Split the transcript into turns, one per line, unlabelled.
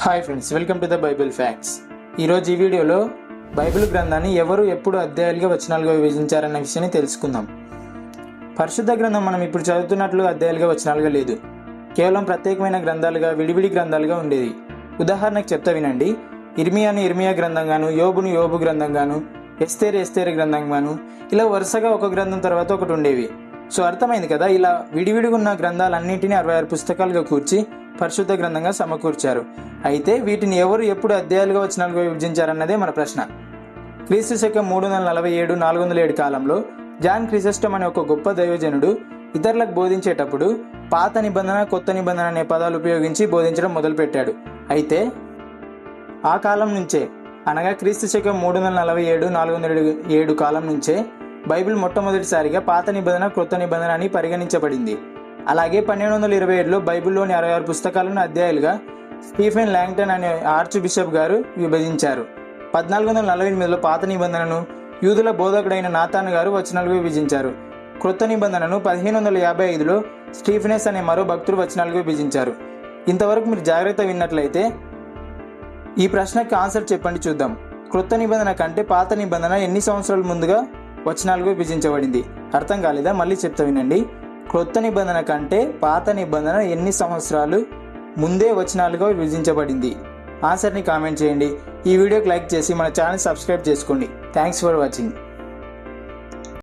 Hi friends, welcome to the Bible facts. ఈరోజు ఈ వీడియోలో బైబిల్ గ్రంథాన్ని ఎవరు ఎప్పుడు అధ్యాయాలుగా వచనాలుగా విభజించారన్న విషయాన్ని తెలుసుకుందాం. పరిశుద్ధ గ్రంథం మనం ఇప్పుడు చదువుతున్నట్లు అధ్యాయాలుగా వచనాలుగా లేదు. కేవలం ప్రత్యేకమైన గ్రంథాలుగా, విడివిడి గ్రంథాలుగా ఉండేది. ఉదాహరణకు చెప్తా వినండి. ఇర్మియాను ఇర్మియా గ్రంథంగాను, యోబును యోబు గ్రంథంగాను, ఎస్తేరు గ్రంథంగాను, ఇలా వరుసగా ఒక గ్రంథం తర్వాత ఒకటి ఉండేవి. సో అర్థమైంది కదా. ఇలా విడివిడిగా ఉన్న గ్రంథాలన్నింటినీ 66 పుస్తకాలుగా కూర్చి పరిశుద్ధ గ్రంథంగా సమకూర్చారు. అయితే వీటిని ఎవరు ఎప్పుడు అధ్యాయాలుగా వచనాలుగా విభజించారన్నదే మన ప్రశ్న. క్రీస్తు శకం 347-407 కాలంలో జాన్ క్రిసోస్టమ్ అనే ఒక గొప్ప దైవజనుడు ఇతరులకు బోధించేటప్పుడు పాత నిబంధన, కొత్త నిబంధన అనే పదాలు ఉపయోగించి బోధించడం మొదలుపెట్టాడు. అయితే ఆ కాలం నుంచే, అనగా క్రీస్తు శకం 347-407 కాలం నుంచే బైబిల్ మొట్టమొదటిసారిగా పాత నిబంధన, క్రొత్త నిబంధన అని పరిగణించబడింది. అలాగే 1227లో బైబిల్లోని 66 పుస్తకాలను అధ్యాయాలుగా స్టీఫెన్ ల్యాంగ్టన్ అనే ఆర్చ్ బిషప్ గారు విభజించారు. 1448లో పాత నిబంధనను యూదుల బోధకుడైన నాతాన్ గారు వచనాలుగా విభజించారు. క్రొత్త నిబంధనను 1555లో స్టీఫెనస్ అనే మరో భక్తుడు వచనాలుగా విభజించారు. ఇంతవరకు మీరు జాగ్రత్త విన్నట్లయితే ఈ ప్రశ్నకి ఆన్సర్ చెప్పండి చూద్దాం. క్రొత్త నిబంధన కంటే పాత నిబంధన ఎన్ని సంవత్సరాల ముందుగా వచనాలుగా విభజించబడింది? అర్థం కాలేదా? మళ్ళీ చెప్తా వినండి. క్రొత్త నిబంధన కంటే పాత నిబంధన ఎన్ని సంవత్సరాలు ముందే వచనాలుగా విభజించబడింది? ఆన్సర్ని కామెంట్ చేయండి. ఈ వీడియోకి లైక్ చేసి మన ఛానల్ సబ్స్క్రైబ్ చేసుకోండి. Thanks for watching.